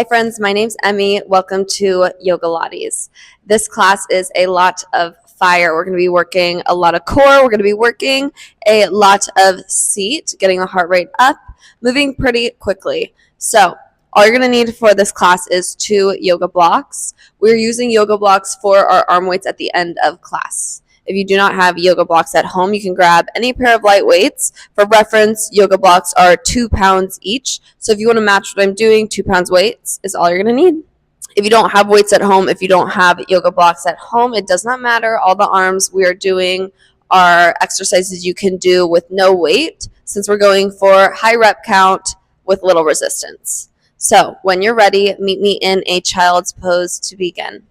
Hi friends, my name's Emmy. Welcome to Yogalates. This class is a lot of fire. We're going to be working a lot of core. We're going to be working a lot of seat, getting the heart rate up, moving pretty quickly. So all you're going to need for this class is 2 yoga blocks. We're using yoga blocks for our arm weights at the end of class. If you do not have yoga blocks at home, you can grab any pair of light weights. For reference, yoga blocks are 2 pounds each. So if you want to match what I'm doing, 2 pounds weights is all you're going to need. If you don't have weights at home, if you don't have yoga blocks at home, it does not matter. All the arms we are doing are exercises you can do with no weight, since we're going for high rep count with little resistance. So when you're ready, meet me in a child's pose to begin.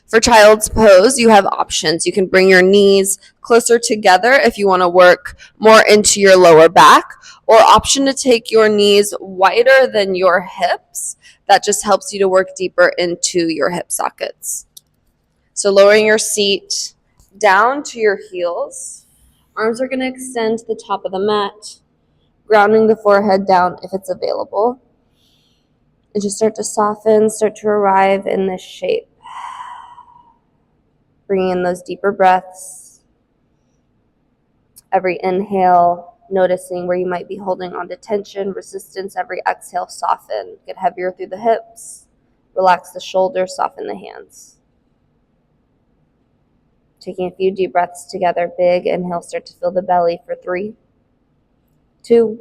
For child's pose, you have options. You can bring your knees closer together if you want to work more into your lower back, or option to take your knees wider than your hips. That just helps you to work deeper into your hip sockets. So lowering your seat down to your heels. Arms are going to extend to the top of the mat, grounding the forehead down if it's available. And just start to soften, start to arrive in this shape. Bringing in those deeper breaths. Every inhale, noticing where you might be holding on to tension, resistance. Every exhale, soften. Get heavier through the hips. Relax the shoulders, soften the hands. Taking a few deep breaths together. Big inhale, start to fill the belly for 3, 2,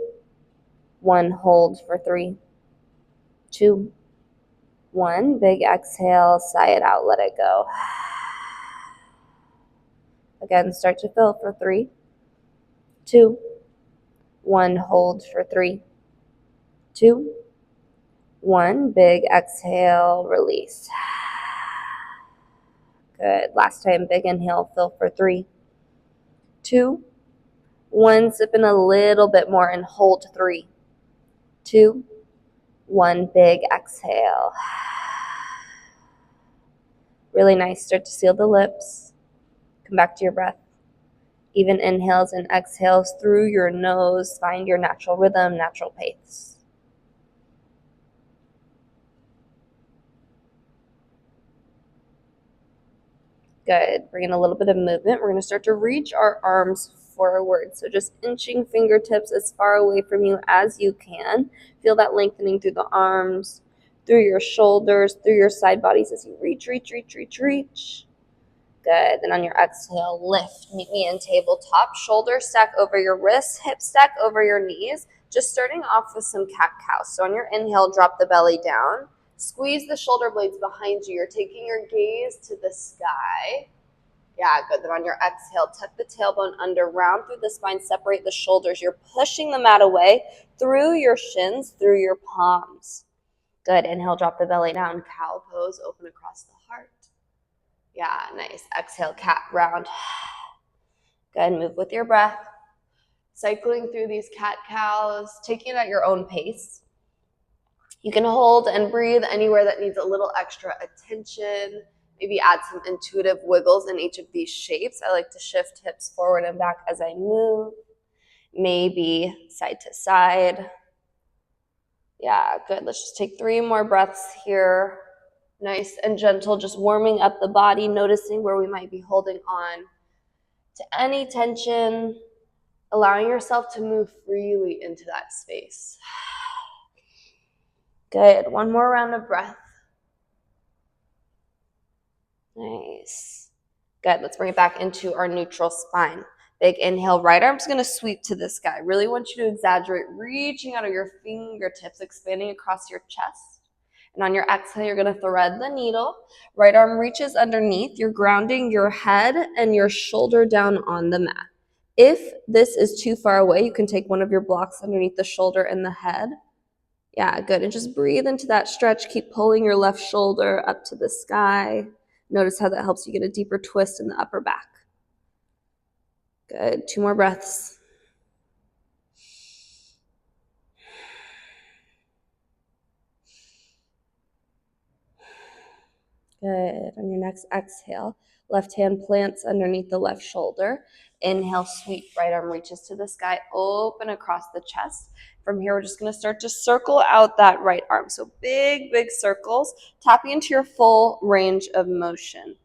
1. Hold for 3, 2, 1. Big exhale, sigh it out, let it go. Again, start to fill for 3, 2, 1. Hold for 3, 2, 1. Big exhale, release. Good. Last time, big inhale, fill for 3, 2, 1. Sip in a little bit more and hold 3, 2, 1. Big exhale. Really nice. Start to seal the lips. Come back to your breath. Even inhales and exhales through your nose. Find your natural rhythm, natural pace. Good. Bring in a little bit of movement. We're going to start to reach our arms forward. So just inching fingertips as far away from you as you can. Feel that lengthening through the arms, through your shoulders, through your side bodies as you reach, reach, reach, reach, reach. Good. Then on your exhale, lift. Meet me in tabletop. Shoulders stack over your wrists, hips stack over your knees. Just starting off with some cat-cow. So on your inhale, drop the belly down. Squeeze the shoulder blades behind you. You're taking your gaze to the sky. Yeah, good. Then on your exhale, tuck the tailbone under, round through the spine, separate the shoulders. You're pushing the mat away through your shins, through your palms. Good. Inhale, drop the belly down. Cow pose, open across the heart. Yeah, nice. Exhale, cat round. Good. Move with your breath. Cycling through these cat-cows, taking it at your own pace. You can hold and breathe anywhere that needs a little extra attention. Maybe add some intuitive wiggles in each of these shapes. I like to shift hips forward and back as I move. Maybe side to side. Yeah, good. Let's just take 3 more breaths here. Nice and gentle, just warming up the body, noticing where we might be holding on to any tension, allowing yourself to move freely into that space. Good. 1 more round of breath. Nice. Good. Let's bring it back into our neutral spine. Big inhale, right arm's going to sweep to the sky. Really want you to exaggerate, reaching out of your fingertips, expanding across your chest. And on your exhale, you're going to thread the needle. Right arm reaches underneath. You're grounding your head and your shoulder down on the mat. If this is too far away, you can take one of your blocks underneath the shoulder and the head. Yeah, good. And just breathe into that stretch. Keep pulling your left shoulder up to the sky. Notice how that helps you get a deeper twist in the upper back. Good. 2 more breaths. Good. On your next exhale, left hand plants underneath the left shoulder. Inhale, sweep, right arm reaches to the sky, open across the chest. From here, we're just going to start to circle out that right arm. So big, big circles, tapping into your full range of motion.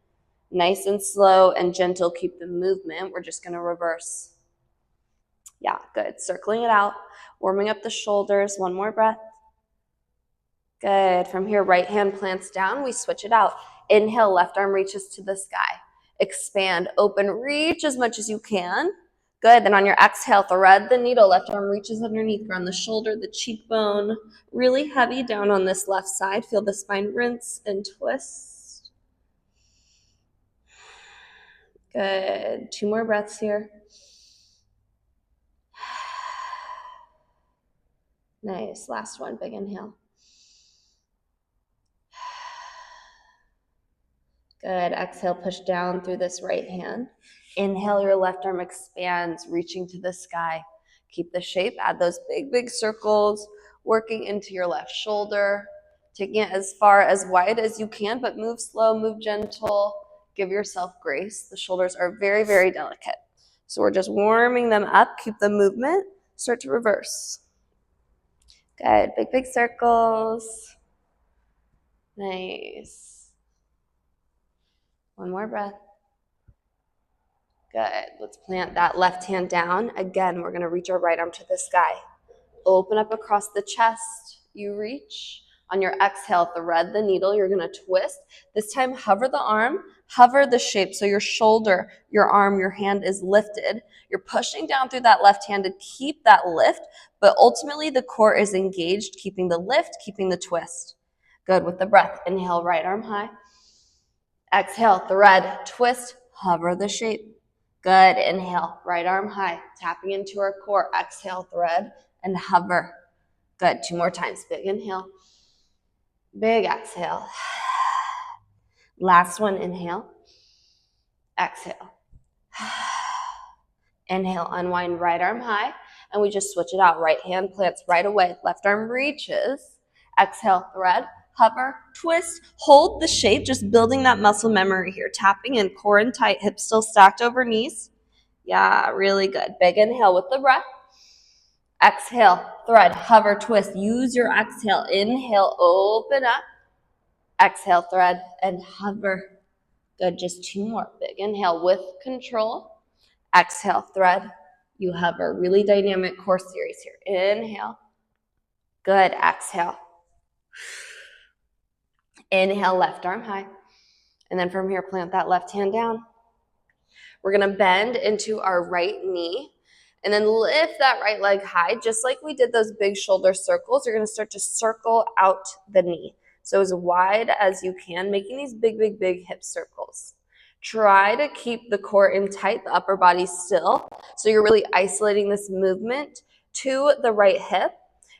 Nice and slow and gentle, keep the movement. We're just going to reverse. Yeah, good. Circling it out, warming up the shoulders. One more breath. Good. From here, right hand plants down. We switch it out. Inhale, left arm reaches to the sky. Expand, open, reach as much as you can. Good. Then on your exhale, thread the needle. Left arm reaches underneath, around the shoulder, the cheekbone. Really heavy down on this left side. Feel the spine rinse and twist. Good. 2 more breaths here. Nice. Last one. Big inhale. Good. Exhale, push down through this right hand. Inhale, your left arm expands, reaching to the sky. Keep the shape, add those big, big circles, working into your left shoulder, taking it as far as wide as you can, but move slow, move gentle, give yourself grace. The shoulders are very, very delicate. So we're just warming them up, keep the movement, start to reverse. Good, big, big circles. Nice. One more breath. Good. Let's plant that left hand down. Again, we're going to reach our right arm to the sky. Open up across the chest. You reach. On your exhale, thread the needle. You're going to twist. This time, hover the arm, hover the shape. So your shoulder, your arm, your hand is lifted. You're pushing down through that left hand to keep that lift, but ultimately the core is engaged, keeping the lift, keeping the twist. Good. With the breath, inhale, right arm high. Exhale, thread, twist, hover the shape. Good. Inhale, right arm high, tapping into our core. Exhale, thread, and hover. Good. 2 more times. Big inhale. Big exhale. Last one, inhale. Exhale. Inhale, unwind right arm high, and we just switch it out. Right hand plants right away. Left arm reaches. Exhale, thread, hover, twist, hold the shape, just building that muscle memory here. Tapping in, core and tight, hips still stacked over knees. Yeah, really good. Big inhale with the breath. Exhale, thread, hover, twist. Use your exhale. Inhale, open up. Exhale, thread, and hover. Good, just 2 more. Big inhale with control. Exhale, thread, you hover. Really dynamic core series here. Inhale. Good, exhale. Inhale, left arm high. And then from here, plant that left hand down. We're gonna bend into our right knee and then lift that right leg high, just like we did those big shoulder circles. You're gonna start to circle out the knee. So as wide as you can, making these big, big, big hip circles. Try to keep the core in tight, the upper body still. So you're really isolating this movement to the right hip.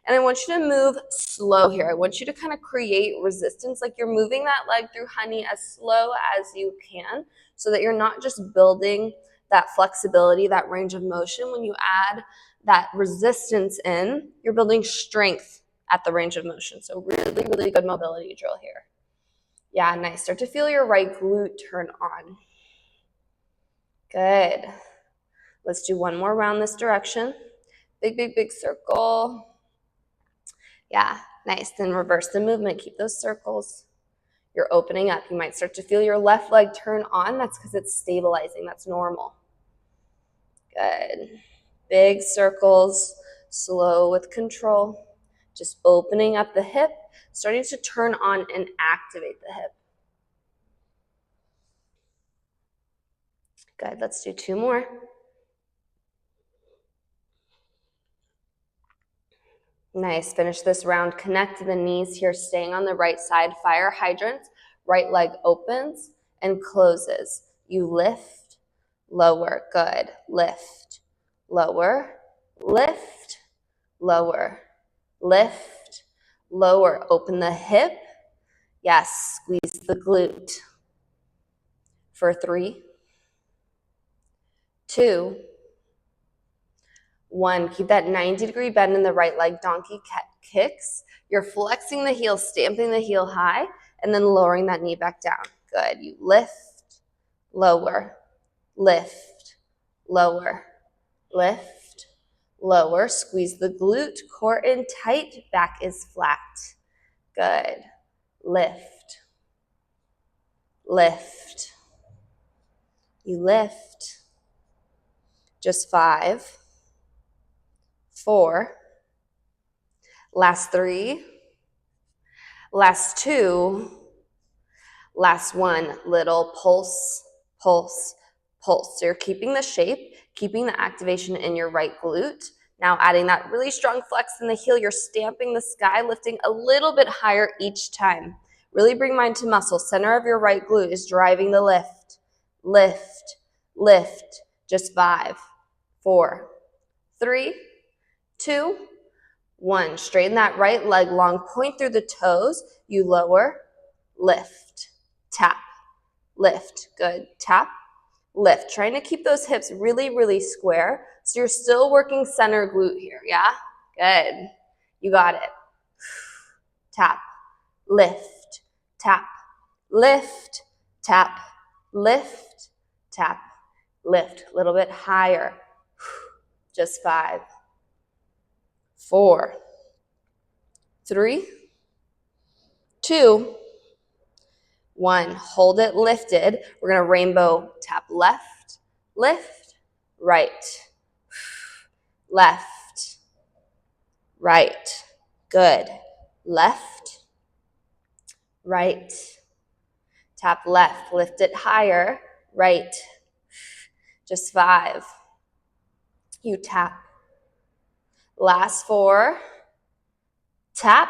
And I want you to move slow here. I want you to kind of create resistance, like you're moving that leg through honey as slow as you can, so that you're not just building that flexibility, that range of motion. When you add that resistance in, you're building strength at the range of motion. So really, really good mobility drill here. Yeah, nice. Start to feel your right glute turn on. Good. Let's do one more round this direction. Big, big, big circle. Yeah, nice. Then reverse the movement. Keep those circles. You're opening up. You might start to feel your left leg turn on. That's because it's stabilizing. That's normal. Good. Big circles, slow with control. Just opening up the hip, starting to turn on and activate the hip. Good. Let's do 2 more. Nice. Finish this round. Connect the knees here, staying on the right side. Fire hydrants. Right leg opens and closes. You lift, lower. Good. Lift, lower, lift, lower, lift, lower. Open the hip. Yes. Squeeze the glute. For 3, 2, 1. Keep that 90-degree bend in the right leg. Donkey kicks. You're flexing the heel, stamping the heel high. and then lowering that knee back down. Good. You lift, lower, lift, lower, lift, lower. Squeeze the glute, core in tight, back is flat. Good. Lift, lift. You lift. Just 5, 4, last 3, last 2, last 1. Little pulse, pulse, pulse. So you're keeping the shape, keeping the activation in your right glute. Now adding that really strong flex in the heel, you're stamping the sky, lifting a little bit higher each time. Really bring mind to muscle. Center of your right glute is driving the lift. Lift, lift. Just 5, 4, 3, 2, 1. Straighten that right leg long, point through the toes. You lower, lift, tap, lift. Good. Tap, lift. Trying to keep those hips really, really square. So you're still working center glute here, yeah? Good. You got it. Tap, lift, tap, lift, tap, lift, tap, lift. A little bit higher. Just 5, 4, 3, 2, 1. Hold it lifted. We're going to rainbow tap left, lift, right, left, right. Good. Left, right. Tap left, lift it higher, right. Just 5. You tap. Last 4. Tap.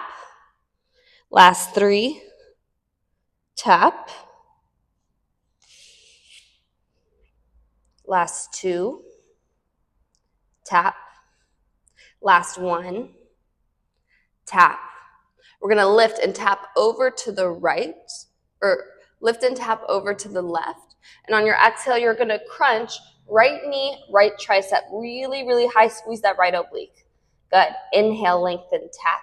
Last 3. Tap. Last 2. Tap. Last 1. Tap. We're going to lift and tap over to the right, or lift and tap over to the left. And on your exhale, you're going to crunch right knee, right tricep. Really, really high squeeze that right oblique. Good. Inhale, lengthen, tap.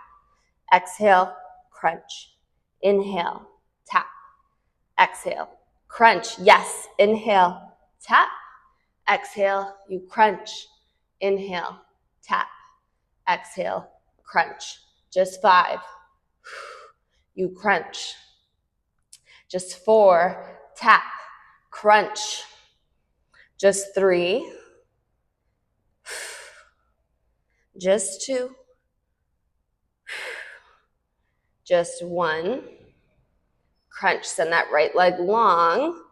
Exhale, crunch. Inhale, tap. Exhale, crunch. Yes. Inhale, tap. Exhale, you crunch. Inhale, tap. Exhale, crunch. Just 5. You crunch. Just 4. Tap. Crunch. Just 3. Just 2. Just 1. Crunch. Send that right leg long.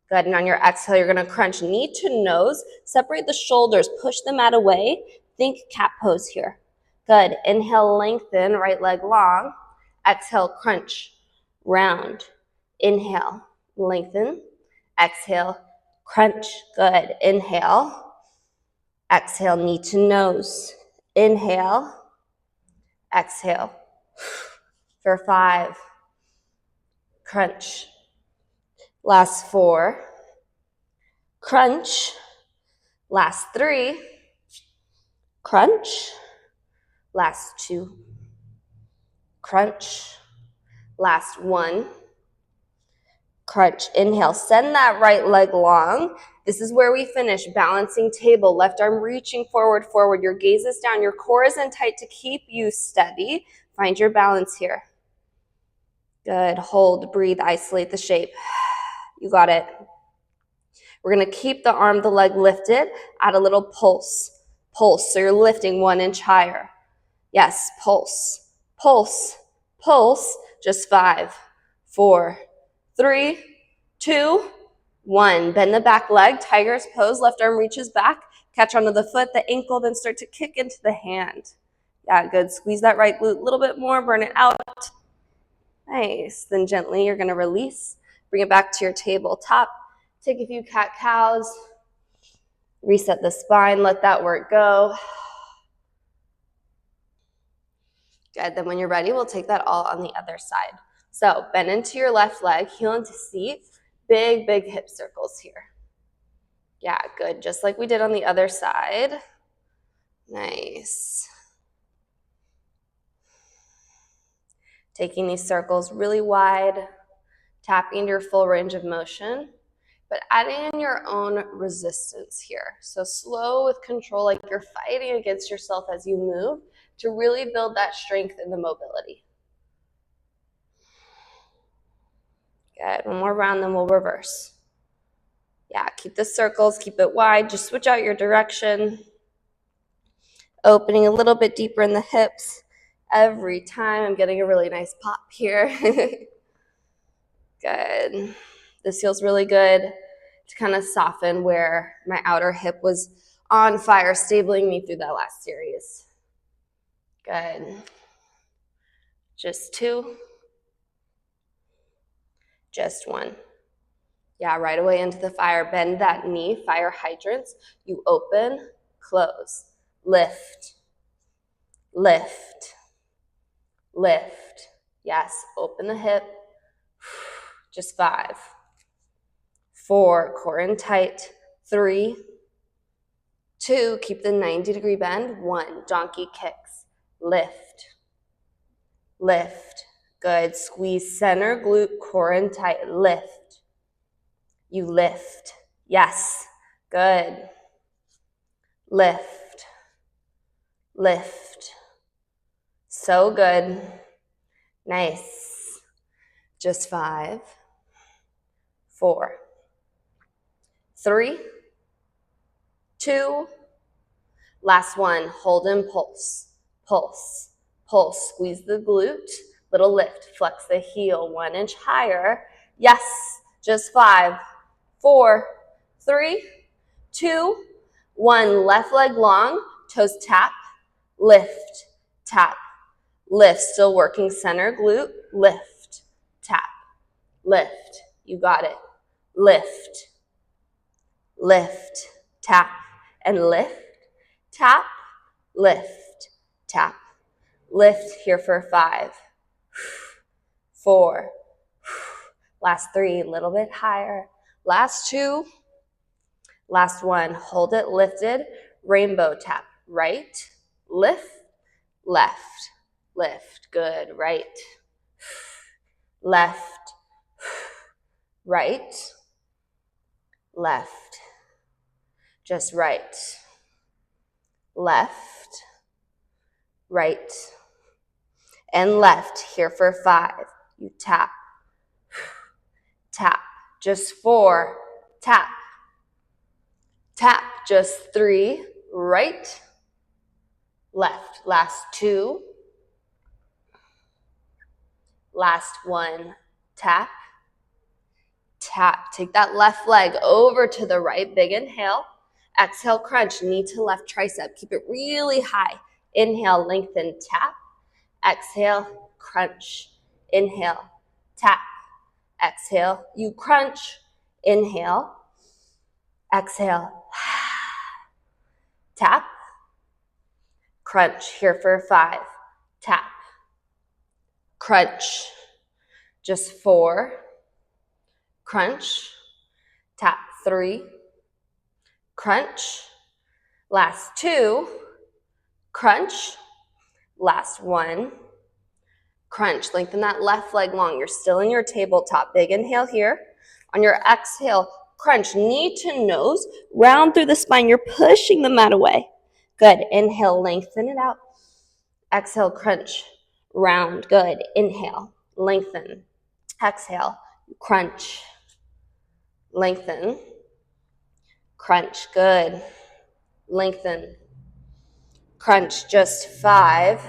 Good. And on your exhale, you're going to crunch knee to nose. Separate the shoulders. Push the mat away. Think cat pose here. Good. Inhale, lengthen, right leg long. Exhale, crunch. Round. Inhale, lengthen. Exhale, crunch. Good. Inhale. Exhale, knee to nose. Inhale. Exhale. For 5. Crunch. Last 4. Crunch. Last 3. Crunch. Last 2. Crunch. Last 1. Crunch. Inhale. Send that right leg long. This is where we finish. Balancing table. Left arm reaching forward, forward. Your gaze is down. Your core is in tight to keep you steady. Find your balance here. Good. Hold, breathe, isolate the shape. You got it. We're going to keep the arm, the leg lifted. Add a little pulse. Pulse. So you're lifting 1 inch higher. Yes. Pulse. Pulse. Pulse. Just 5, 4, 3, 2, 1. Bend the back leg. Tiger's pose. Left arm reaches back. Catch onto the foot, the ankle, then start to kick into the hand. Yeah, good. Squeeze that right glute a little bit more. Burn it out. Nice. Then gently you're going to release. Bring it back to your tabletop. Take a few cat-cows. Reset the spine. Let that work go. Good. Then when you're ready, we'll take that all on the other side. So bend into your left leg, heel into seat. Big, big hip circles here. Yeah, good. Just like we did on the other side. Nice. Taking these circles really wide. tapping your full range of motion, but adding in your own resistance here. So slow with control, like you're fighting against yourself as you move to really build that strength and the mobility. Good, one more round, then we'll reverse. Yeah, keep the circles, keep it wide, just switch out your direction. Opening a little bit deeper in the hips every time. I'm getting a really nice pop here. Good. This feels really good to kind of soften where my outer hip was on fire, stabling me through that last series. Good. Just 2. Just 1. Yeah, right away into the fire. Bend that knee, fire hydrants. You open, close, lift, lift, lift. Yes, open the hip. Just 5, 4, core in tight, 3, 2, keep the 90-degree bend, 1, donkey kicks, lift, lift, good, squeeze center, glute, core in tight, lift, you lift, yes, good, lift, lift, so good, nice, just 5, 4, 3, 2, last one, hold and pulse, pulse, pulse, squeeze the glute, little lift, flex the heel 1 inch higher, yes, just 5, 4, 3, 2, 1, left leg long, toes tap, lift, tap, lift, still working center glute, lift, tap, lift, you got it, lift, lift, tap, and lift, tap, lift, tap, lift here for 5, 4, last 3, a little bit higher, last 2, last 1, hold it lifted, rainbow tap, right, lift, left, lift, good, right, left, right, left, just right, left, right, and left here for 5, you tap, tap, just 4, tap, tap, just 3, right, left, last 2, last 1, tap, tap, take that left leg over to the right, big inhale, exhale, crunch, knee to left tricep, keep it really high, inhale, lengthen, tap, exhale, crunch, inhale, tap, exhale, you crunch, inhale, exhale, tap, crunch, here for 5, tap, crunch, just 4, crunch, tap, 3, crunch, last 2, crunch, last 1, crunch, lengthen that left leg long, you're still in your tabletop, big inhale here, on your exhale, crunch, knee to nose, round through the spine, you're pushing the mat away, good, inhale, lengthen it out, exhale, crunch, round, good, inhale, lengthen, exhale, crunch, lengthen, crunch, good, lengthen, crunch, just 5,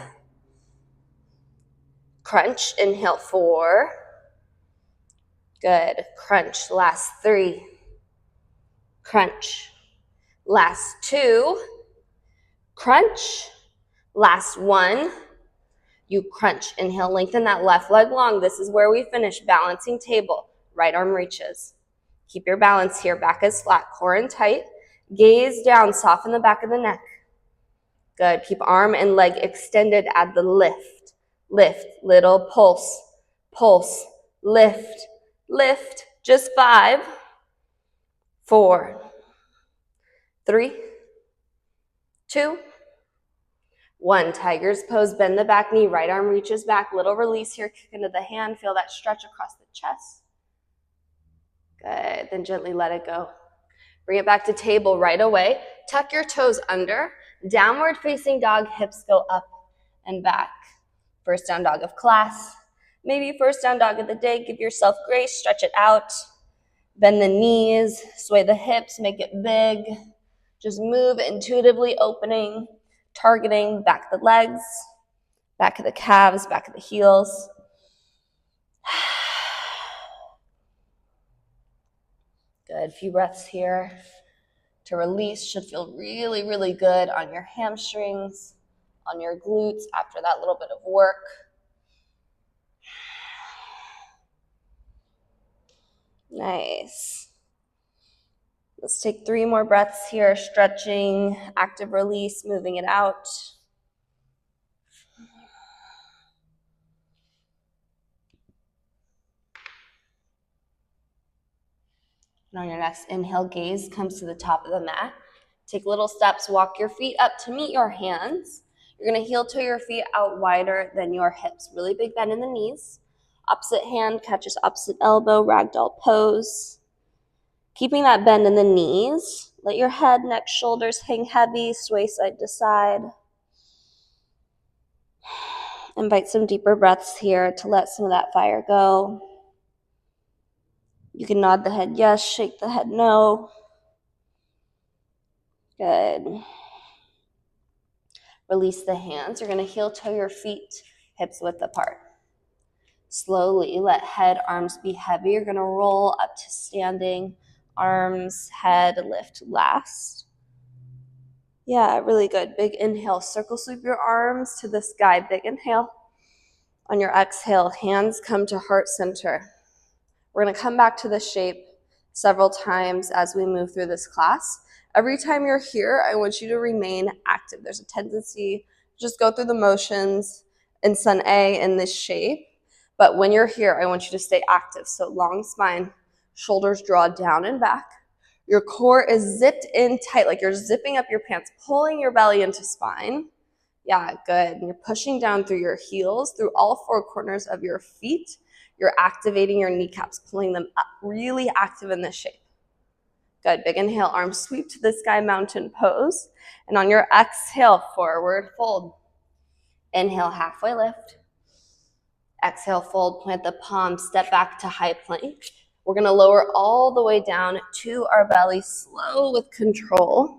crunch, inhale, 4, good, crunch, last 3, crunch, last 2, crunch, last 1, you crunch, inhale, lengthen that left leg long, this is where we finish, balancing table, right arm reaches, keep your balance here, back is flat, core in tight, gaze down, soften the back of the neck, good, keep arm and leg extended, add the lift, lift, little pulse, pulse, lift, lift, just 5, 4, 3, 2, 1, tiger's pose, bend the back knee, right arm reaches back, little release here, kick into the hand, feel that stretch across the chest, Good. Then gently let it go. Bring it back to table right away. Tuck your toes under. Downward facing dog, hips go up and back. First down dog of class. Maybe first down dog of the day. Give yourself grace, stretch it out. Bend the knees, sway the hips, make it big. Just move intuitively, opening, targeting back of the legs, back of the calves, back of the heels. Good, few breaths here. To release should feel really, really good on your hamstrings, on your glutes after that little bit of work. Nice. Let's take 3 more breaths here, stretching, active release, moving it out. And on your next inhale, gaze comes to the top of the mat. Take little steps, walk your feet up to meet your hands. You're gonna heel toe your feet out wider than your hips. Really big bend in the knees. Opposite hand catches opposite elbow, ragdoll pose. Keeping that bend in the knees. Let your head, neck, shoulders hang heavy, sway side to side. Invite some deeper breaths here to let some of that fire go. You can nod the head yes, shake the head no. Good. Release the hands. You're going to heel toe your feet, hips width apart. Slowly let head, arms be heavy. You're going to roll up to standing, arms, head, lift last. Yeah, really good. Big inhale. Circle sweep your arms to the sky. Big inhale. On your exhale, hands come to heart center. We're going to come back to this shape several times as we move through this class. Every time you're here, I want you to remain active. There's a tendency to just go through the motions in Sun A in this shape. But when you're here, I want you to stay active. So long spine, shoulders draw down and back. Your core is zipped in tight, like you're zipping up your pants, pulling your belly into spine. Yeah, good. And you're pushing down through your heels, through all 4 corners of your feet. You're activating your kneecaps, pulling them up, really active in this shape. Good, big inhale, arms sweep to the sky, mountain pose. And on your exhale, forward fold. Inhale, halfway lift. Exhale, fold, plant the palms, step back to high plank. We're gonna lower all the way down to our belly, slow with control.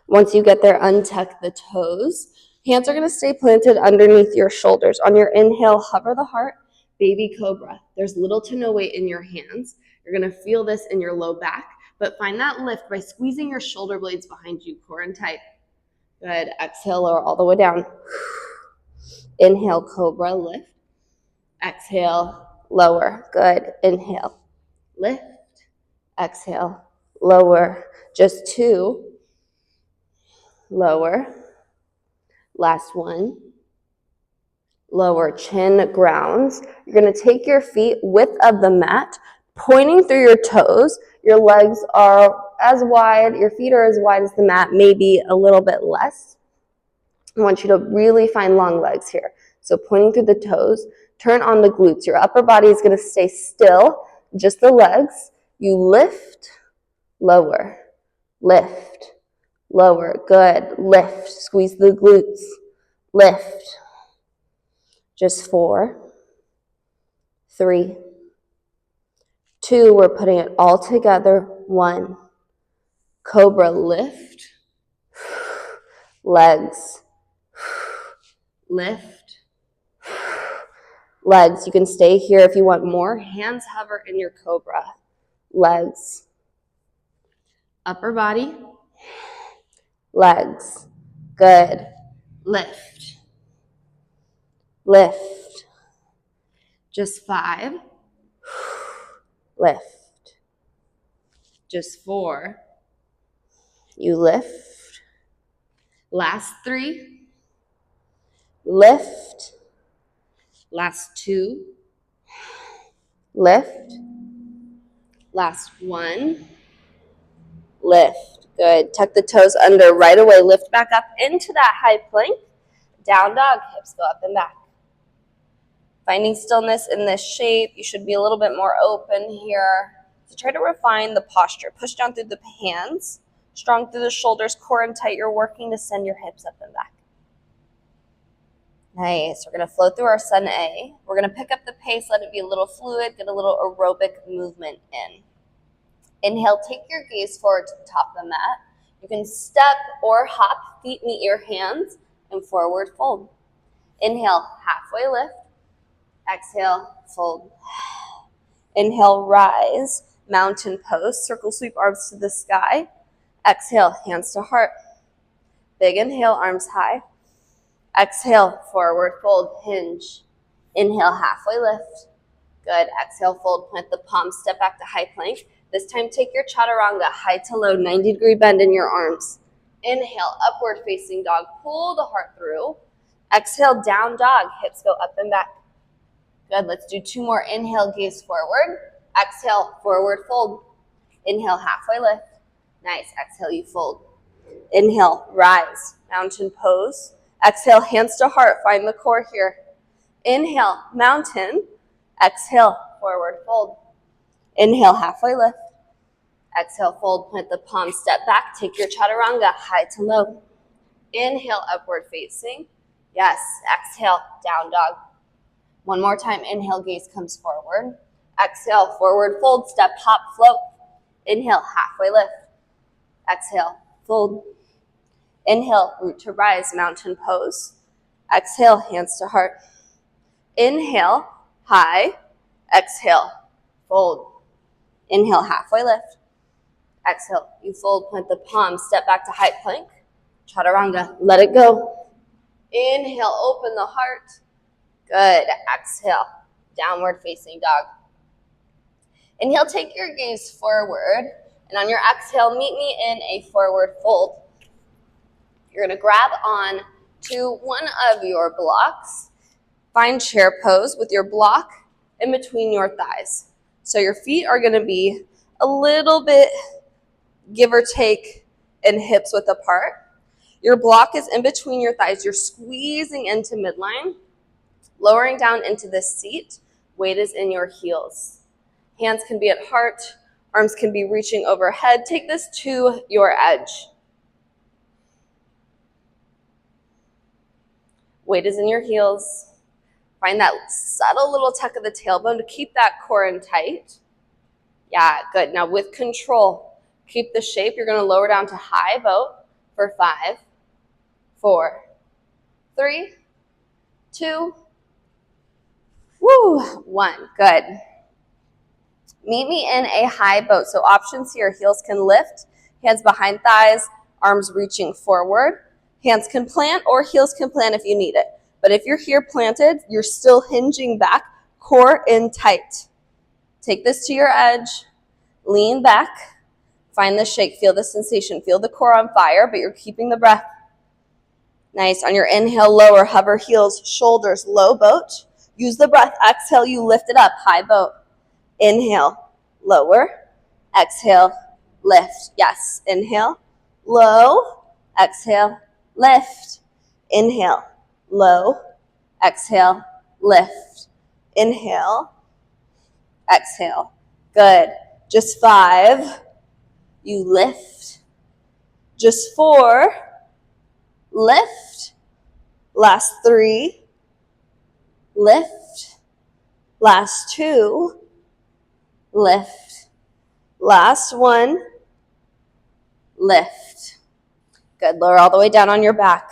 Once you get there, untuck the toes. Hands are gonna stay planted underneath your shoulders. On your inhale, hover the heart, baby cobra. There's little to no weight in your hands. You're gonna feel this in your low back, but find that lift by squeezing your shoulder blades behind you, core and tight. Good, exhale, lower all the way down. Inhale, cobra, lift. Exhale, lower. Good, inhale, lift. Exhale, lower. Just 2. Lower. Last one. Lower, chin grounds. You're going to take your feet width of the mat, pointing through your toes. Your legs are as wide, your feet are as wide as the mat, maybe a little bit less. I want you to really find long legs here. So pointing through the toes, turn on the glutes. Your upper body is going to stay still, just the legs. You lift, lower, lift, lower. Good. Lift, squeeze the glutes, lift. Just 4, 3, 2, we're putting it all together. 1, cobra, lift, legs, lift, legs. You can stay here if you want more. Hands hover in your cobra, legs, upper body, legs. Good. Lift, lift. Just 5, lift. Just 4, you lift. Last 3, lift. Last 2, lift. Last 1, lift. Good. Tuck the toes under right away. Lift back up into that high plank. Down dog, hips go up and back. Finding stillness in this shape. You should be a little bit more open here. So try to refine the posture. Push down through the hands, strong through the shoulders, core and tight. You're working to send your hips up and back. Nice. We're going to flow through our Sun A. We're going to pick up the pace, let it be a little fluid, get a little aerobic movement in. Inhale, take your gaze forward to the top of the mat. You can step or hop, feet meet your hands, and forward fold. Inhale, halfway lift. Exhale, fold. Inhale, rise, mountain pose, circle sweep arms to the sky. Exhale, hands to heart. Big inhale, arms high. Exhale, forward fold, hinge. Inhale, halfway lift. Good. Exhale, fold, plant the palms, step back to high plank. This time, take your chaturanga, high to low, 90-degree bend in your arms. Inhale, upward facing dog, pull the heart through. Exhale, down dog, hips go up and back. Good. Let's do 2 more. Inhale, gaze forward. Exhale, forward fold. Inhale, halfway lift. Nice. Exhale, you fold. Inhale, rise, mountain pose. Exhale, hands to heart. Find the core here. Inhale, mountain. Exhale, forward fold. Inhale, halfway lift. Exhale, fold, plant the palms, step back, take your chaturanga, high to low. Inhale, upward facing. Yes, exhale, down dog. 1 more time, inhale, gaze comes forward. Exhale, forward fold, step, hop, float. Inhale, halfway lift. Exhale, fold. Inhale, root to rise, mountain pose. Exhale, hands to heart. Inhale, high. Exhale, fold. Inhale, halfway lift. Exhale, you fold, plant the palms, step back to high plank. Chaturanga, let it go. Inhale, open the heart. Good. Exhale, downward facing dog. Inhale, take your gaze forward. And on your exhale, meet me in a forward fold. You're going to grab on to one of your blocks. Find chair pose with your block in between your thighs. So your feet are going to be a little bit, give or take, in hips width apart. Your block is in between your thighs. You're squeezing into midline, lowering down into the seat. Weight is in your heels. Hands can be at heart. Arms can be reaching overhead. Take this to your edge. Weight is in your heels. Find that subtle little tuck of the tailbone to keep that core in tight. Yeah, good. Now with control, keep the shape. You're going to lower down to high boat for 5, 4, 3, 2, 1. Good. Meet me in a high boat. So options here, heels can lift, hands behind thighs, arms reaching forward. Hands can plant or heels can plant if you need it. But if you're here planted, you're still hinging back, core in tight. Take this to your edge, lean back, find the shake, feel the sensation, feel the core on fire, but you're keeping the breath. Nice. On your inhale, lower, hover heels, shoulders, low boat. Use the breath. Exhale, you lift it up, high boat. Inhale, lower. Exhale, lift. Yes. Inhale, low. Exhale, lift. Inhale, low. Exhale, lift. Inhale, exhale. Good. Just 5. You lift. Just 4. Lift. Last 3. Lift. Last 2. Lift. Last 1. Lift. Good. Lower all the way down on your back.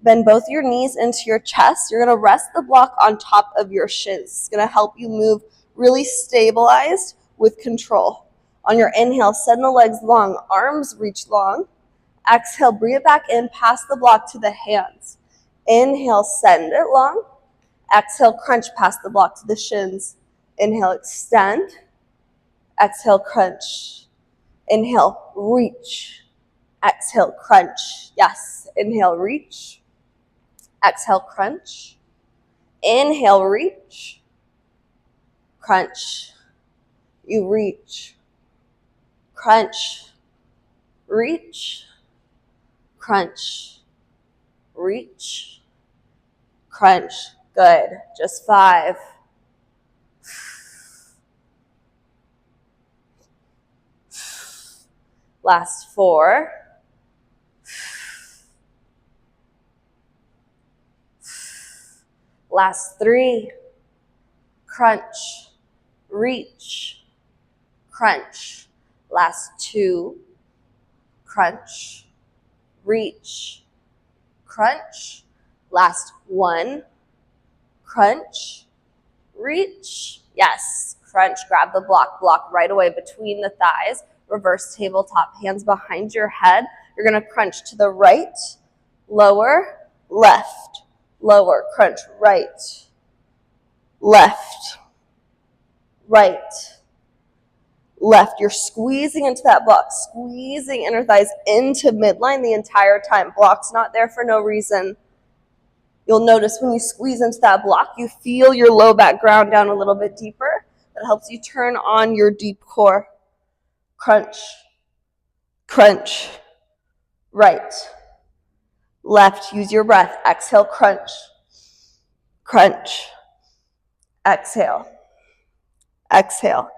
Bend both your knees into your chest. You're going to rest the block on top of your shins. It's going to help you move really stabilized with control. On your inhale, send the legs long, arms reach long. Exhale, bring it back in, pass the block to the hands. Inhale, send it long. Exhale, crunch, pass the block to the shins. Inhale, extend. Exhale, crunch. Inhale, reach. Exhale, crunch. Yes. Inhale, reach. Exhale, crunch. Inhale, reach. Crunch. You reach. Crunch. Reach. Crunch. Reach. Crunch. Good. Just 5. Last 4. Last 3. Crunch, reach, crunch. Last 2. Crunch, reach, crunch. Last 1. Crunch, reach. Yes, crunch. Grab the block right away between the thighs. Reverse tabletop, hands behind your head. You're going to crunch to the right, lower, left, lower. Crunch right, left, right, left. You're squeezing into that block, squeezing inner thighs into midline the entire time. Block's not there for no reason. You'll notice when you squeeze into that block, you feel your low back ground down a little bit deeper. That helps you turn on your deep core. Crunch, crunch, right, left. Use your breath. Exhale, crunch, crunch, exhale, exhale.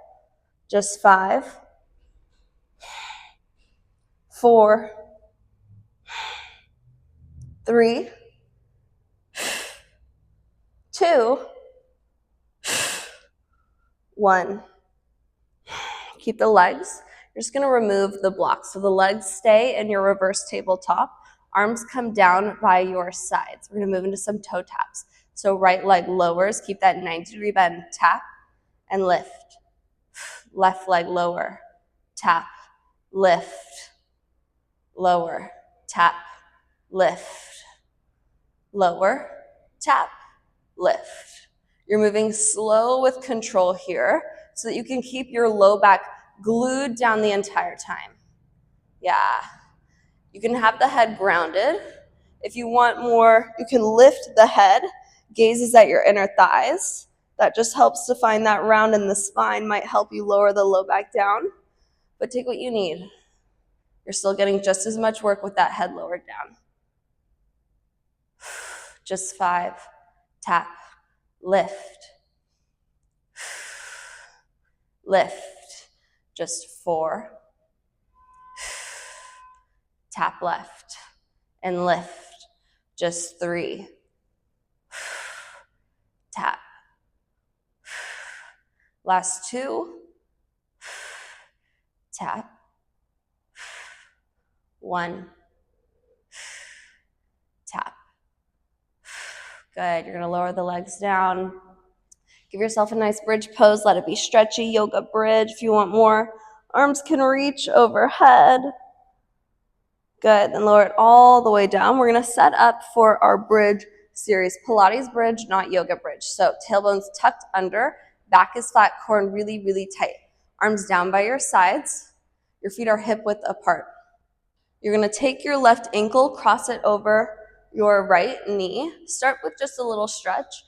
Just 5, 4, 3, 2, 1. Keep the legs. You're just going to remove the blocks. So the legs stay in your reverse tabletop. Arms come down by your sides. We're going to move into some toe taps. So right leg lowers. Keep that 90-degree bend. Tap and lift. Left leg lower. Tap, lift, lower. Tap, lift, lower. Tap, lift. You're moving slow with control here so that you can keep your low back glued down the entire time. Yeah. You can have the head grounded. If you want more, you can lift the head, gazes at your inner thighs. That just helps to find that round in the spine, might help you lower the low back down. But take what you need. You're still getting just as much work with that head lowered down. Just 5. Tap. Lift. Lift. Just 4. Tap left and lift. Just 3. Tap. Last 2. Tap. 1. Tap. Good. You're going to lower the legs down. Give yourself a nice bridge pose. Let it be stretchy. Yoga bridge. If you want more, arms can reach overhead. Good. Then lower it all the way down. We're going to set up for our bridge series. Pilates bridge, not yoga bridge. So tailbones tucked under. Back is flat, core really, really tight. Arms down by your sides. Your feet are hip width apart. You're going to take your left ankle, cross it over your right knee. Start with just a little stretch.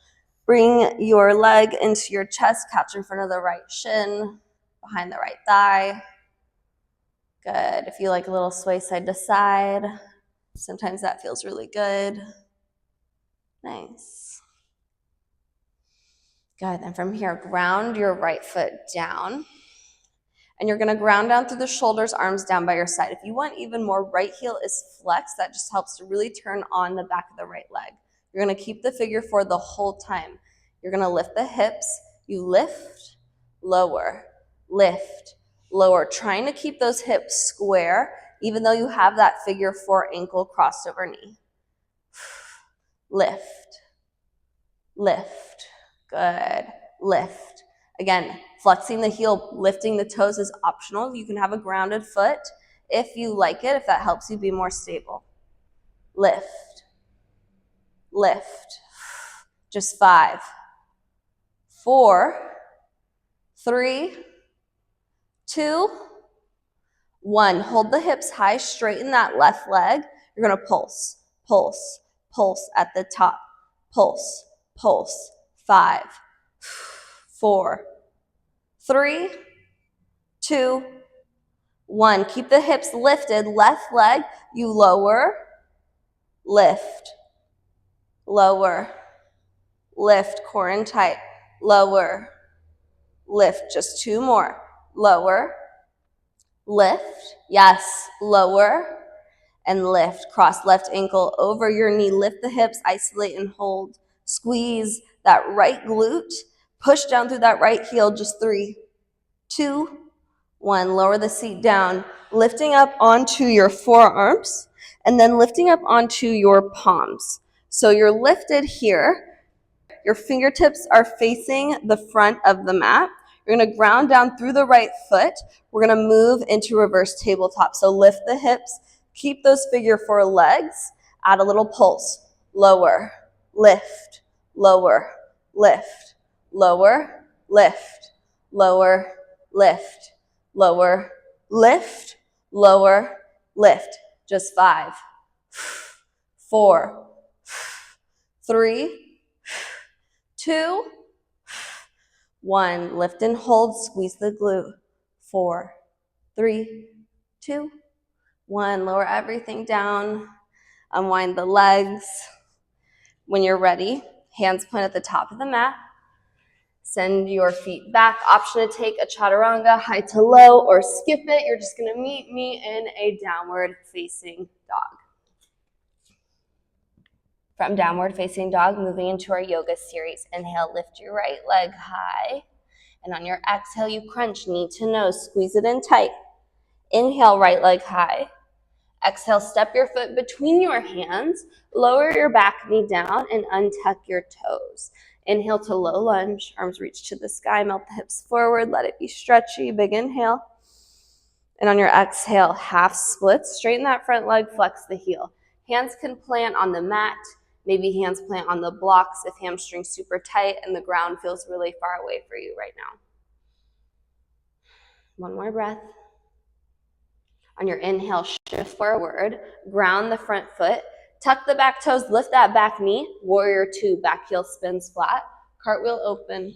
Bring your leg into your chest, couch in front of the right shin, behind the right thigh. Good. If you like a little sway side to side, sometimes that feels really good. Nice. Good. And from here, ground your right foot down. And you're going to ground down through the shoulders, arms down by your side. If you want even more, right heel is flexed. That just helps to really turn on the back of the right leg. You're going to keep the figure 4 the whole time. You're going to lift the hips. You lift, lower, lift, lower. Trying to keep those hips square, even though you have that figure 4 ankle crossed over knee. Lift, lift. Good. Lift. Again, flexing the heel, lifting the toes is optional. You can have a grounded foot if you like it, if that helps you be more stable. Lift. Lift. Just 5, 4, 3, 2, 1. Hold the hips high, straighten that left leg. You're going to pulse, pulse, pulse at the top. Pulse, pulse. 5, 4, 3, 2, 1. Keep the hips lifted. Left leg, you lower, lift, lower, lift, core in tight, lower, lift. Just 2 more. Lower, lift, yes, lower, and lift. Cross left ankle over your knee, lift the hips, isolate and hold. Squeeze that right glute, push down through that right heel, just 3, 2, 1. Lower the seat down, lifting up onto your forearms, and then lifting up onto your palms. So you're lifted here. Your fingertips are facing the front of the mat. You're going to ground down through the right foot. We're going to move into reverse tabletop. So lift the hips, keep those figure 4 legs, add a little pulse. Lower, lift, lower, lift, lower, lift, lower, lift, lower, lift, lower, lift. Just 5, 4, 3, 2, 1. Lift and hold, squeeze the glute. 4, 3, 2, 1. Lower everything down. Unwind the legs. When you're ready, hands point at the top of the mat. Send your feet back. Option to take a chaturanga, high to low, or skip it. You're just going to meet me in a downward facing dog. From downward facing dog, moving into our yoga series. Inhale, lift your right leg high. And on your exhale, you crunch knee to nose. Squeeze it in tight. Inhale, right leg high. Exhale, step your foot between your hands. Lower your back knee down and untuck your toes. Inhale to low lunge. Arms reach to the sky. Melt the hips forward. Let it be stretchy. Big inhale. And on your exhale, half splits. Straighten that front leg. Flex the heel. Hands can plant on the mat. Maybe hands plant on the blocks if hamstring's super tight and the ground feels really far away for you right now. One more breath. On your inhale, shift forward, ground the front foot, tuck the back toes, lift that back knee, warrior 2, back heel spins flat, cartwheel open.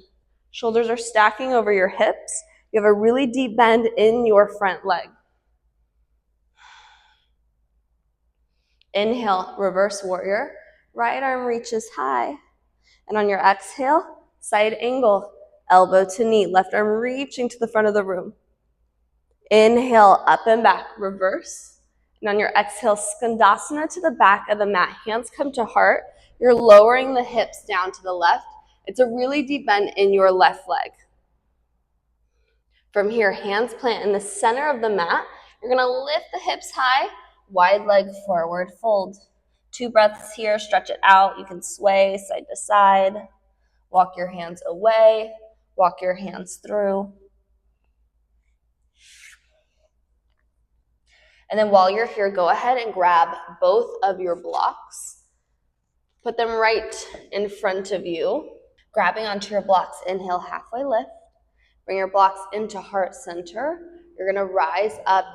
Shoulders are stacking over your hips. You have a really deep bend in your front leg. Inhale, reverse warrior. Right arm reaches high. And on your exhale, side angle, elbow to knee, left arm reaching to the front of the room. Inhale, up and back, reverse. And on your exhale, skandasana to the back of the mat. Hands come to heart. You're lowering the hips down to the left. It's a really deep bend in your left leg. From here, hands plant in the center of the mat. You're going to lift the hips high, wide leg forward fold. 2 breaths here, stretch it out. You can sway side to side. Walk your hands away, walk your hands through. And then while you're here, go ahead and grab both of your blocks. Put them right in front of you. Grabbing onto your blocks, inhale, halfway lift. Bring your blocks into heart center. You're going to rise up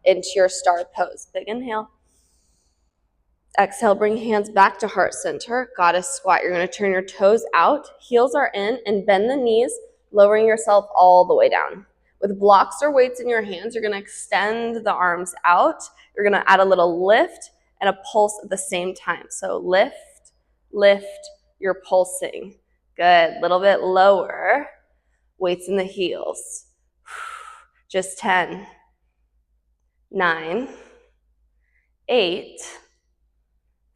into your star pose. Big inhale. Exhale, bring hands back to heart center. Goddess squat. You're going to turn your toes out. Heels are in and bend the knees, lowering yourself all the way down. With blocks or weights in your hands, you're going to extend the arms out. You're going to add a little lift and a pulse at the same time. So lift, lift, you're pulsing. Good. Little bit lower. Weights in the heels. Just 10, 9, 8,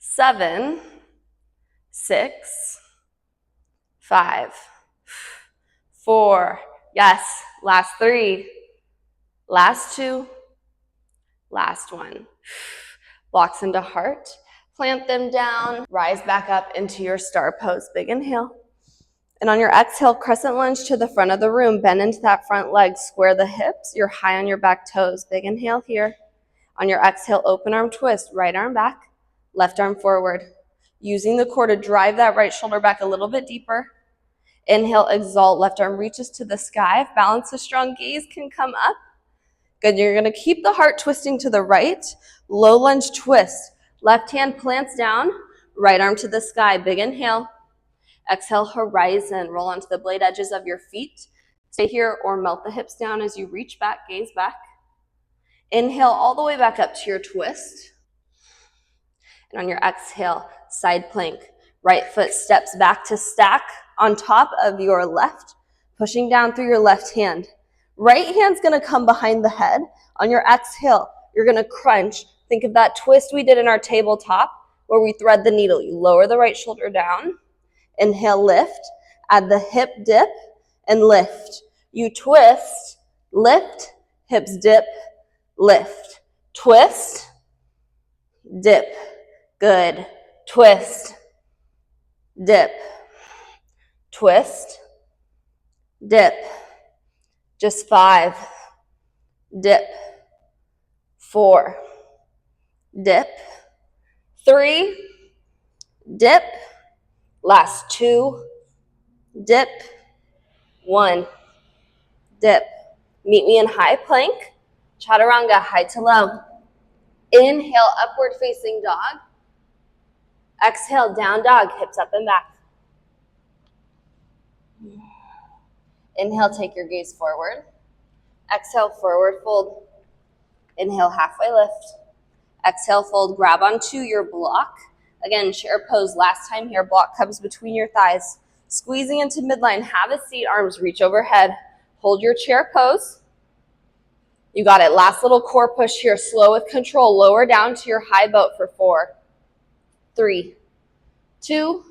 7, 6, 5, 4. Yes, last 3, last 2, last 1. Blocks into heart. Plant them down. Rise back up into your star pose. Big inhale. And on your exhale, crescent lunge to the front of the room. Bend into that front leg. Square the hips. You're high on your back toes. Big inhale here. On your exhale, open arm twist. Right arm back. Left arm forward. Using the core to drive that right shoulder back a little bit deeper. Inhale, exalt. Left arm reaches to the sky. If balance is strong, gaze can come up. Good. You're going to keep the heart twisting to the right. Low lunge twist. Left hand plants down. Right arm to the sky. Big inhale. Exhale, horizon. Roll onto the blade edges of your feet. Stay here or melt the hips down as you reach back, gaze back. Inhale all the way back up to your twist. And on your exhale, side plank. Right foot steps back to stack on top of your left, pushing down through your left hand. Right hand's gonna come behind the head. On your exhale, you're gonna crunch. Think of that twist we did in our tabletop where we thread the needle. You lower the right shoulder down. Inhale, lift. Add the hip dip and lift. You twist, lift, hips dip, lift. Twist, dip. Good. Twist, dip. Twist, dip. Just 5. Dip. 4. Dip. 3. Dip. Last 2. Dip. 1. Dip. Meet me in high plank. Chaturanga, high to low. Inhale, upward facing dog. Exhale, down dog, hips up and back. Inhale, take your gaze forward. Exhale, forward fold. Inhale, halfway lift. Exhale, fold, grab onto your block. Again, chair pose last time here. Block comes between your thighs. Squeezing into midline, have a seat, arms reach overhead. Hold your chair pose. You got it. Last little core push here. Slow with control. Lower down to your high boat for 4, 3, 2,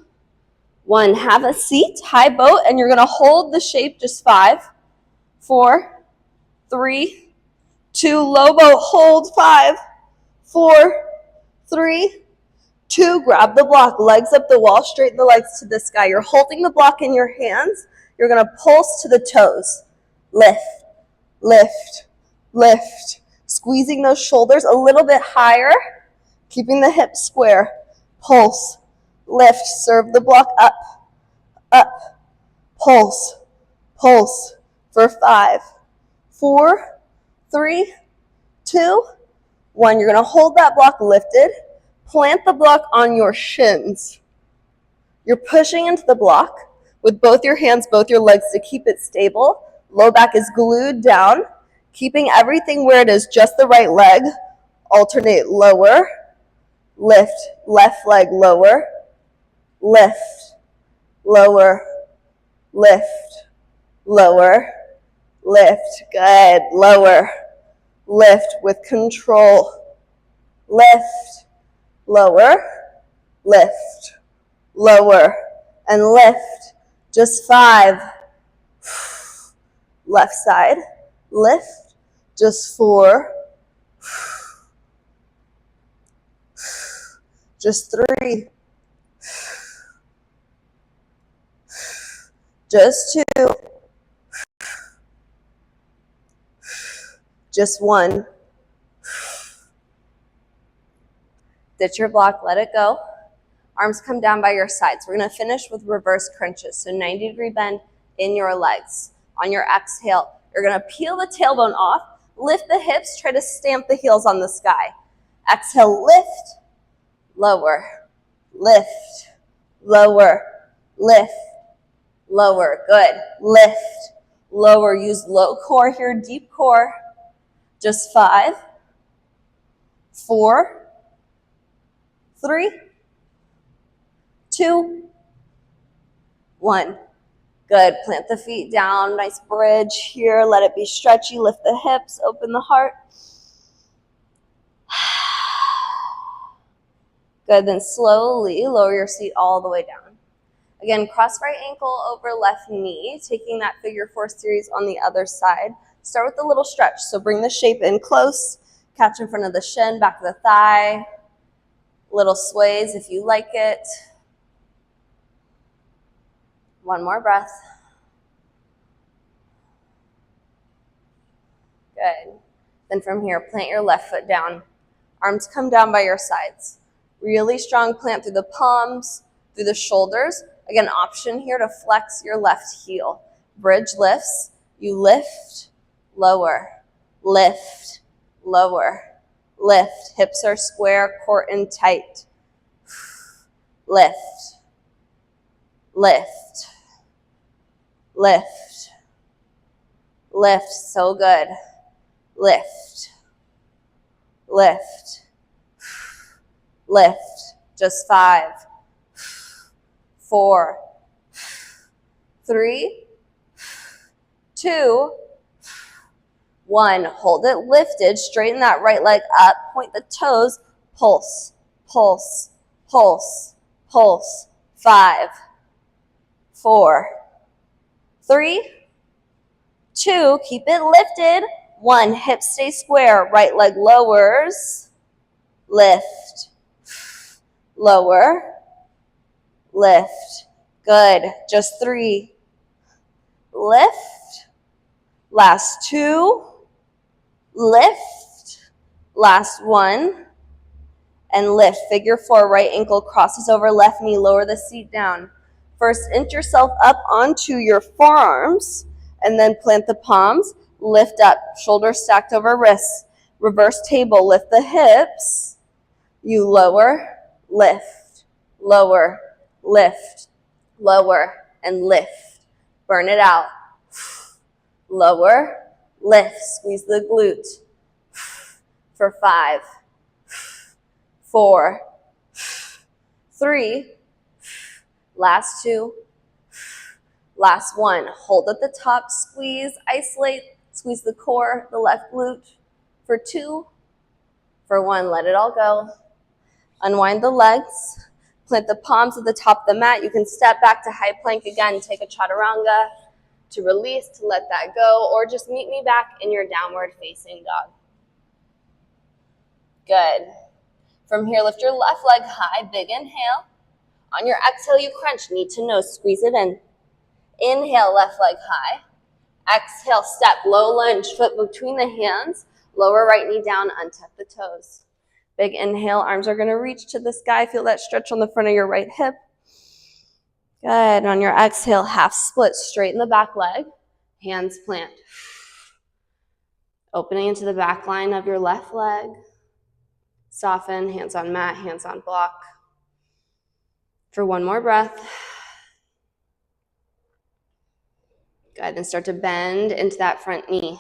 1. Have a seat, high boat, and you're going to hold the shape just 5, 4, 3, 2. Low boat, hold 5, 4, 3, 2. Grab the block, legs up the wall, straighten the legs to the sky. You're holding the block in your hands. You're going to pulse to the toes. Lift, lift, lift. Squeezing those shoulders a little bit higher, keeping the hips square. Pulse, lift, serve the block up, up. Pulse, pulse for 5, 4, 3, 2, 1. You're going to hold that block lifted. Plant the block on your shins. You're pushing into the block with both your hands, both your legs to keep it stable. Low back is glued down, keeping everything where it is, just the right leg. Alternate lower, lift, left leg lower, lift, lower, lift, lower, lift. Good. Lower, lift with control. Lift, lower, lift, lower, and lift. Just 5. Left side, lift. Just 4. Just 3. Just 2. Just 1. Ditch your block, let it go. Arms come down by your sides. We're going to finish with reverse crunches. So 90-degree bend in your legs. On your exhale, you're going to peel the tailbone off, lift the hips, try to stamp the heels on the sky. Exhale, lift, lower, lift, lower, lift, lower. Good. Lift, lower. Use low core here, deep core. Just 5, 4, 3, 2, 1. Good. Plant the feet down. Nice bridge here. Let it be stretchy. Lift the hips. Open the heart. Good. Then slowly lower your seat all the way down. Again, cross right ankle over left knee. Taking that figure 4 series on the other side. Start with a little stretch. So bring the shape in close. Catch in front of the shin, back of the thigh. Little sways if you like it. One more breath. Good. Then from here, plant your left foot down. Arms come down by your sides. Really strong plant through the palms, through the shoulders. Again, option here to flex your left heel. Bridge lifts. You lift, lower, lift, lower, lift. Hips are square, core in tight. Lift, lift, lift, lift. So good. Lift, lift, lift. Just 5, 4, 3, 2, 1, hold it lifted, straighten that right leg up, point the toes, pulse, pulse, pulse, pulse. 5, 4, 3, 2, keep it lifted. 1, hips stay square, right leg lowers, lift, lower, lift. Good. Just 3, lift, last 2, lift, last 1, and lift. Figure 4, right ankle crosses over left knee, lower the seat down. First, inch yourself up onto your forearms, and then plant the palms, lift up, shoulders stacked over wrists. Reverse table, lift the hips. You lower, lift, lower, lift, lower, and lift. Burn it out. Lower, lift, squeeze the glute. For 5, 4, 3, last 2, last 1. Hold at the top, squeeze, isolate, squeeze the core, the left glute. For 2, for 1, let it all go. Unwind the legs, plant the palms at the top of the mat. You can step back to high plank again, take a chaturanga to release, to let that go, or just meet me back in your downward facing dog. Good. From here, lift your left leg high, big inhale. On your exhale, you crunch, knee to nose, squeeze it in. Inhale, left leg high. Exhale, step, low lunge, foot between the hands, lower right knee down, untuck the toes. Big inhale, arms are going to reach to the sky. Feel that stretch on the front of your right hip. Good. And on your exhale, half split, straighten the back leg, hands plant. Opening into the back line of your left leg. Soften, hands on mat, hands on block. For 1 more breath. Good, and start to bend into that front knee.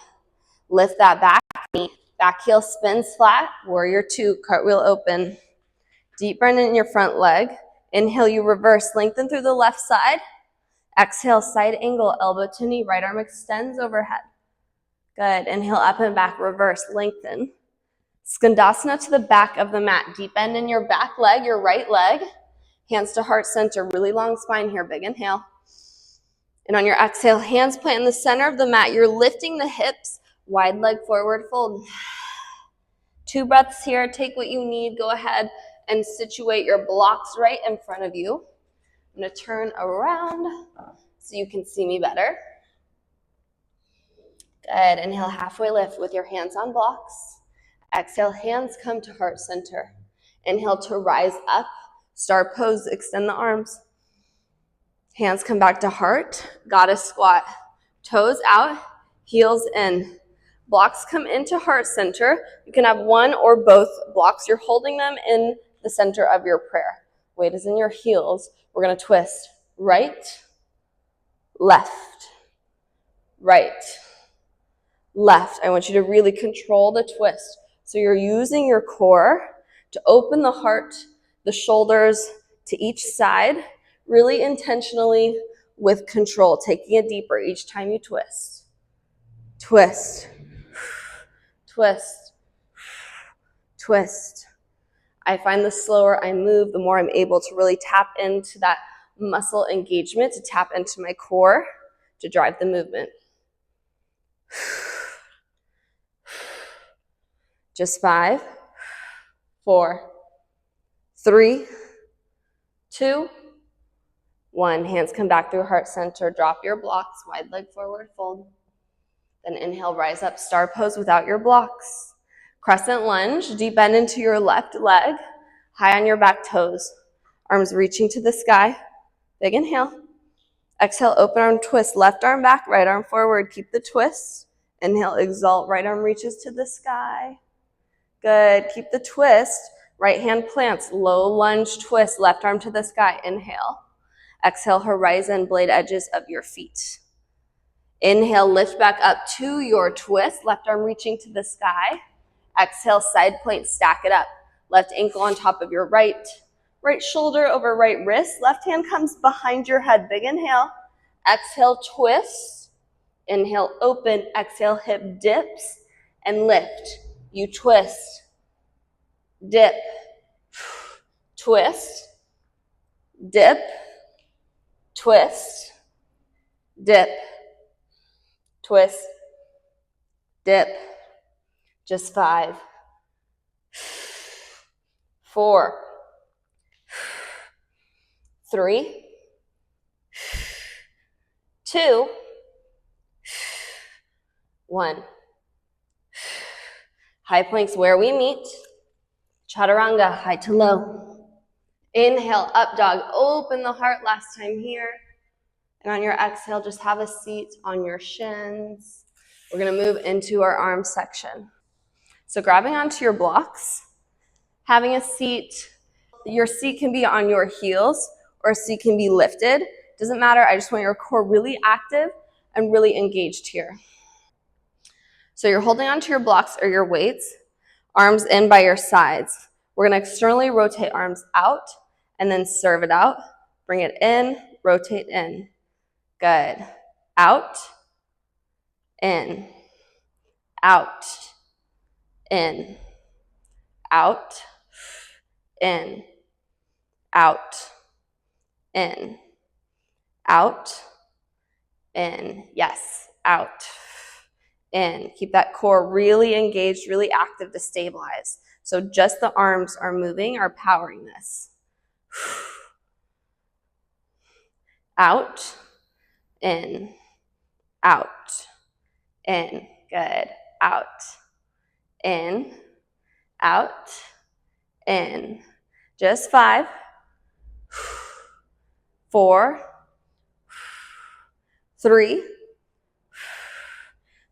Lift that back knee. Back heel spins flat. Warrior 2, cartwheel open. Deep breath in your front leg. Inhale, you reverse, lengthen through the left side. Exhale, side angle, elbow to knee, right arm extends overhead. Good, inhale, up and back, reverse, lengthen. Skandasana to the back of the mat. Deep bend in your back leg, your right leg. Hands to heart center, really long spine here, big inhale. And on your exhale, hands plant in the center of the mat. You're lifting the hips, wide leg forward fold. 2 breaths here, take what you need. Go ahead and situate your blocks right in front of you. I'm gonna turn around so you can see me better. Good, inhale, halfway lift with your hands on blocks. Exhale, hands come to heart center. Inhale to rise up, star pose, extend the arms. Hands come back to heart, goddess squat. Toes out, heels in. Blocks come into heart center. You can have 1 or both blocks. You're holding them in the center of your prayer. Weight is in your heels. We're gonna twist right, left, right, left. I want you to really control the twist. So you're using your core to open the heart, the shoulders to each side, really intentionally with control, taking it deeper each time you twist. Twist, twist, twist. I find the slower I move, the more I'm able to really tap into that muscle engagement, to tap into my core, to drive the movement. Just 5, 4, 3, 2, 1. Hands come back through heart center. Drop your blocks, wide leg forward fold. Then inhale, rise up, star pose without your blocks. Crescent lunge, deep bend into your left leg, high on your back toes. Arms reaching to the sky. Big inhale. Exhale, open arm twist, left arm back, right arm forward. Keep the twist. Inhale, exalt, right arm reaches to the sky. Good, keep the twist. Right hand plants, low lunge twist, left arm to the sky. Inhale. Exhale, horizon, blade edges of your feet. Inhale, lift back up to your twist, left arm reaching to the sky. Exhale, side plank, stack it up. Left ankle on top of your right shoulder over right wrist. Left hand comes behind your head, big inhale. Exhale, twist. Inhale, open. Exhale, hip dips and lift. You twist, dip, twist, dip, twist, dip, twist, dip. Just 5, 4, 3, 2, 1. High planks where we meet. Chaturanga, high to low. Inhale, up dog. Open the heart last time here. And on your exhale, just have a seat on your shins. We're going to move into our arm section. So grabbing onto your blocks, having a seat. Your seat can be on your heels or a seat can be lifted. Doesn't matter. I just want your core really active and really engaged here. So you're holding onto your blocks or your weights, arms in by your sides. We're going to externally rotate arms out and then serve it out. Bring it in, rotate in. Good. Out, in, out, in, out, in, out, in, out, in. Yes, out, in. Keep that core really engaged, really active to stabilize. So just the arms are moving, are powering this. Out, in, out, in. Good. Out, in, out, in. Just 5, 4, 3,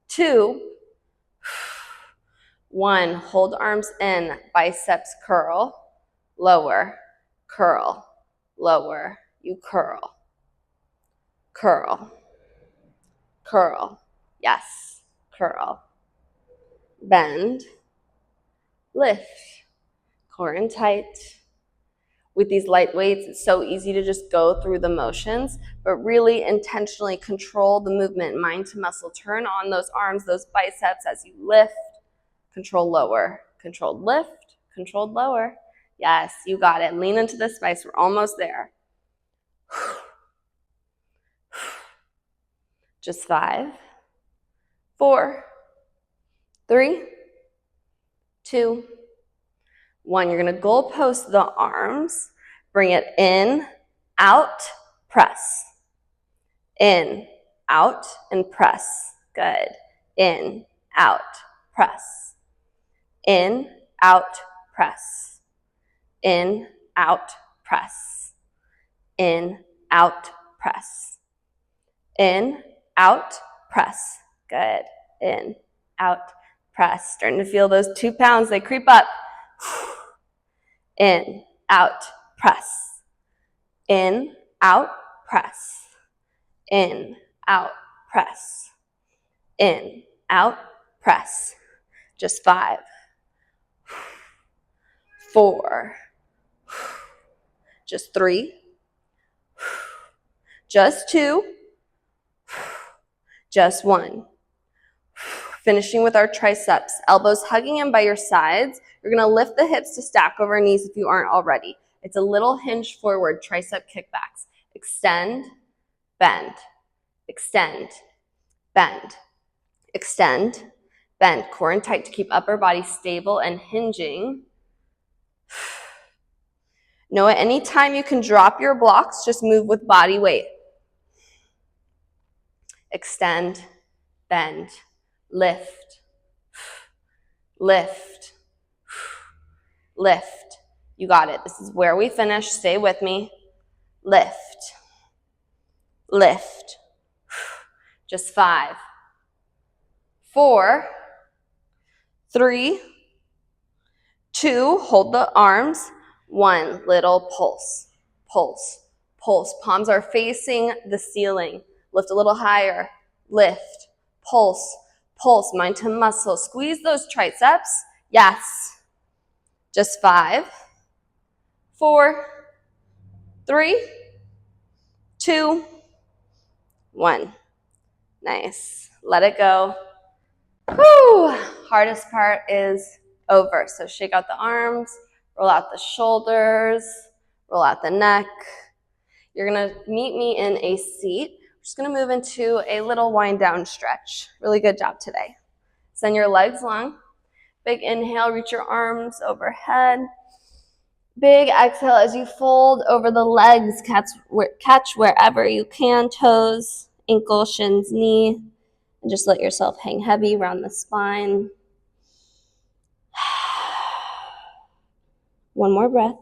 2, 1. Hold arms in, biceps curl, lower, curl, lower. You curl, curl, curl. Yes, curl. Bend, lift, core in tight. With these light weights, it's so easy to just go through the motions, but really intentionally control the movement, mind to muscle. Turn on those arms, those biceps as you lift. Control lower, controlled lift, controlled lower. Yes, you got it. Lean into the spice. We're almost there. Just 5, 4, 3, 2, 1. You're going to goal post the arms. Bring it in, out, press. In, out, and press. Good. In, out, press. In, out, press. In, out, press. In, out, press. In, out, press. Good. In, out, press. Starting to feel those 2 pounds. They creep up. In, out, press. In, out, press. In, out, press. In, out, press. Just 5, 4, just 3, just 2, just 1. Finishing with our triceps, elbows hugging in by your sides. You're going to lift the hips to stack over knees if you aren't already. It's a little hinge forward, tricep kickbacks. Extend, bend, extend, bend, extend, bend. Core in tight to keep upper body stable and hinging. Know at any time you can drop your blocks, just move with body weight. Extend, bend, lift, lift, lift. You got it. This is where we finish. Stay with me. Lift, lift. Just 5, 4, 3, 2, hold the arms. 1, little pulse, pulse, pulse. Palms are facing the ceiling. Lift a little higher. Lift, pulse, pulse. Mind to muscle. Squeeze those triceps. Yes. Just 5, 4, 3, 2, 1. Nice. Let it go. Whew. Hardest part is over. So shake out the arms, roll out the shoulders, roll out the neck. You're going to meet me in a seat. We're just going to move into a little wind down stretch. Really good job today. Send your legs long. Big inhale, reach your arms overhead. Big exhale as you fold over the legs, catch wherever you can, toes, ankle, shins, knee, and just let yourself hang heavy around the spine. One more breath.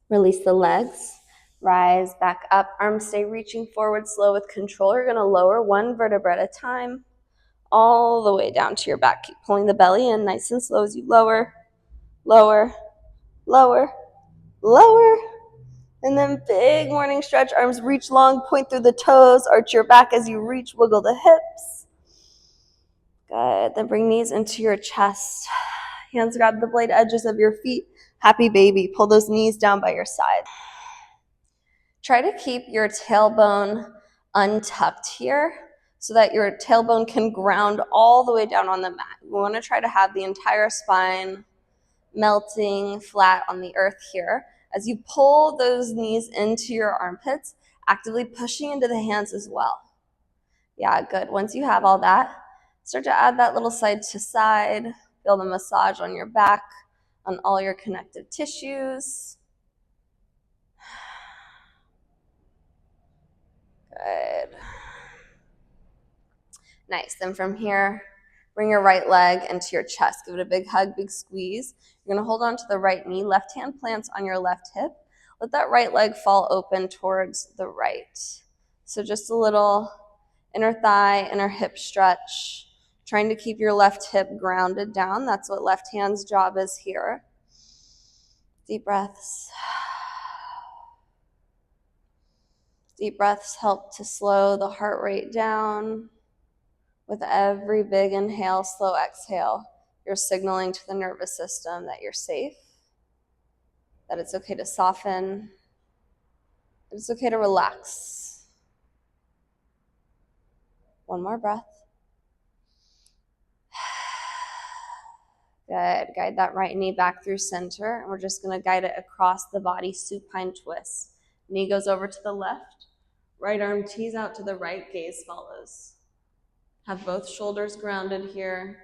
Release the legs, rise back up, arms stay reaching forward, slow with control. You're gonna lower one vertebra at a time, all the way down to your back. Keep pulling the belly in nice and slow as you lower, lower, lower, lower. And then big morning stretch, arms reach long, point through the toes, arch your back as you reach, wiggle the hips. Good, then bring knees into your chest. Hands grab the blade edges of your feet. Happy baby, pull those knees down by your side. Try to keep your tailbone untucked here so that your tailbone can ground all the way down on the mat. We want to try to have the entire spine melting flat on the earth here. As you pull those knees into your armpits, actively pushing into the hands as well. Yeah, good. Once you have all that, start to add that little side to side. Feel the massage on your back, on all your connective tissues. Good. Nice. Then from here, bring your right leg into your chest. Give it a big hug, big squeeze. You're going to hold on to the right knee. Left hand plants on your left hip. Let that right leg fall open towards the right. So just a little inner thigh, inner hip stretch. Trying to keep your left hip grounded down. That's what left hand's job is here. Deep breaths. Deep breaths help to slow the heart rate down. With every big inhale, slow exhale, you're signaling to the nervous system that you're safe, that it's okay to soften, that it's okay to relax. One more breath. Good. Guide that right knee back through center, and we're just going to guide it across the body, supine twist. Knee goes over to the left, right arm tees out to the right, gaze follows. Have both shoulders grounded here.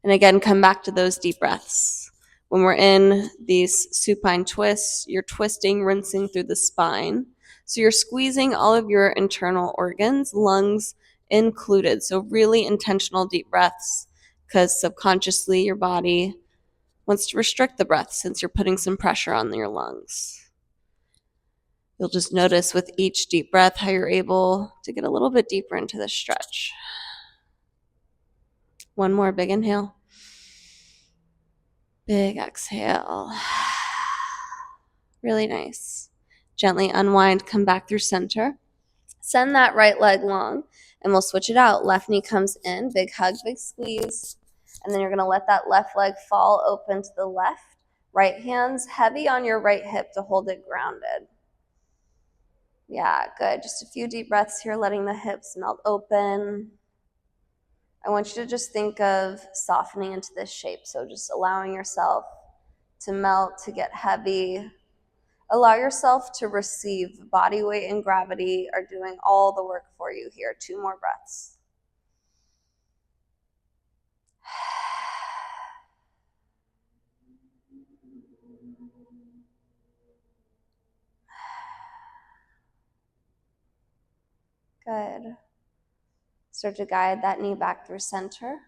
And again, come back to those deep breaths. When we're in these supine twists, you're twisting, rinsing through the spine. So you're squeezing all of your internal organs, lungs included. So really intentional deep breaths, because subconsciously your body wants to restrict the breath since you're putting some pressure on your lungs. You'll just notice with each deep breath how you're able to get a little bit deeper into the stretch. One more big inhale. Big exhale. Really nice. Gently unwind, come back through center. Send that right leg long, and we'll switch it out. Left knee comes in, big hug, big squeeze. And then you're going to let that left leg fall open to the left. Right hand's heavy on your right hip to hold it grounded. Yeah, good. Just a few deep breaths here, letting the hips melt open. I want you to just think of softening into this shape. So just allowing yourself to melt, to get heavy. Allow yourself to receive. Body weight and gravity are doing all the work for you here. 2 more breaths. Good. Start to guide that knee back through center.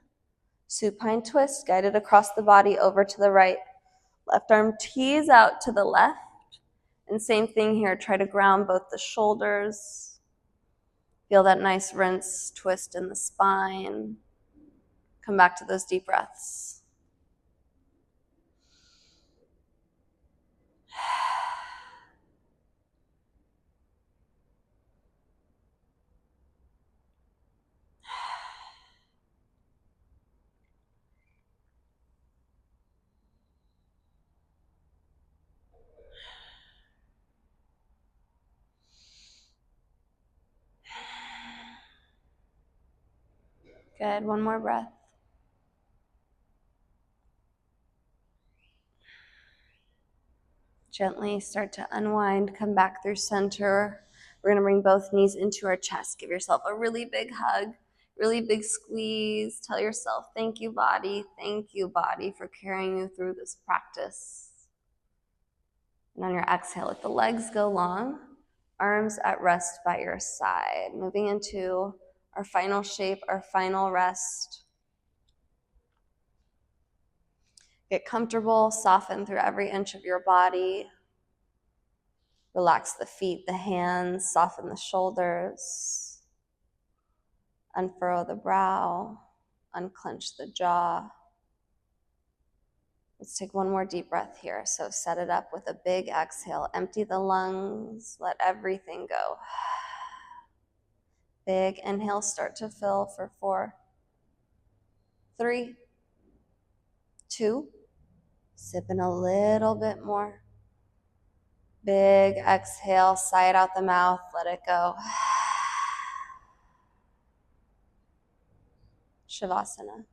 Supine twist, guide it across the body over to the right. Left arm tees out to the left. And same thing here, try to ground both the shoulders. Feel that nice rinse, twist in the spine. Come back to those deep breaths. Good. One more breath. Gently start to unwind, come back through center. We're going to bring both knees into our chest. Give yourself a really big hug, really big squeeze. Tell yourself, thank you, body, for carrying you through this practice. And on your exhale, let the legs go long, arms at rest by your side. Moving into our final shape, our final rest. Get comfortable, soften through every inch of your body. Relax the feet, the hands, soften the shoulders. Unfurrow the brow, unclench the jaw. Let's take one more deep breath here. So set it up with a big exhale. Empty the lungs, let everything go. Big inhale, start to fill for 4, 3, 2. Sip in a little bit more. Big exhale, sigh it out the mouth, let it go. Shavasana.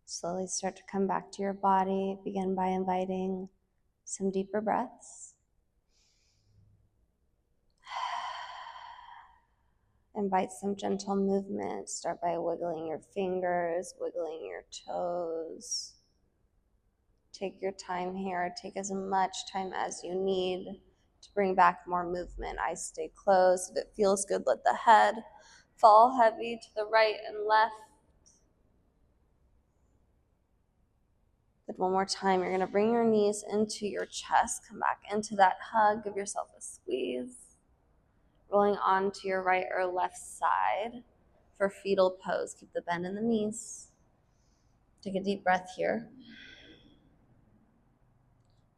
Slowly start to come back to your body. Begin by inviting some deeper breaths. Invite some gentle movement. Start by wiggling your fingers, wiggling your toes. Take your time here. Take as much time as you need to bring back more movement. Eyes stay closed. If it feels good, let the head fall heavy to the right and left. Good. One more time. You're going to bring your knees into your chest. Come back into that hug. Give yourself a squeeze. Rolling onto your right or left side for fetal pose. Keep the bend in the knees. Take a deep breath here.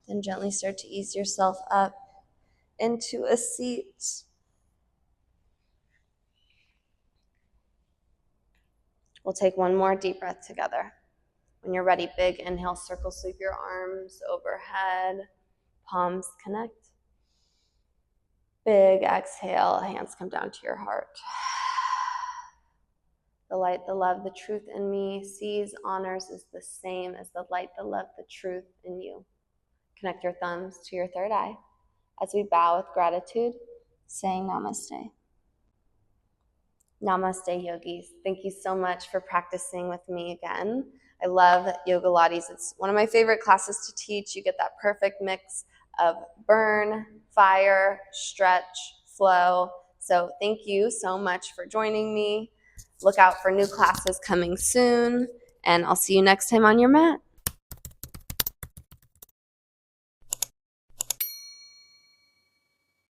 Then gently start to ease yourself up into a seat. We'll take one more deep breath together. When you're ready, big inhale, circle sweep your arms overhead, palms connect. Big exhale, hands come down to your heart. The light, the love, the truth in me sees, honors is the same as the light, the love, the truth in you. Connect your thumbs to your third eye as we bow with gratitude, saying namaste. Namaste, yogis. Thank you so much for practicing with me again. I love Yogalates. It's one of my favorite classes to teach. You get that perfect mix of burn, fire, stretch, flow. So thank you so much for joining me. Look out for new classes coming soon, and I'll see you next time on your mat.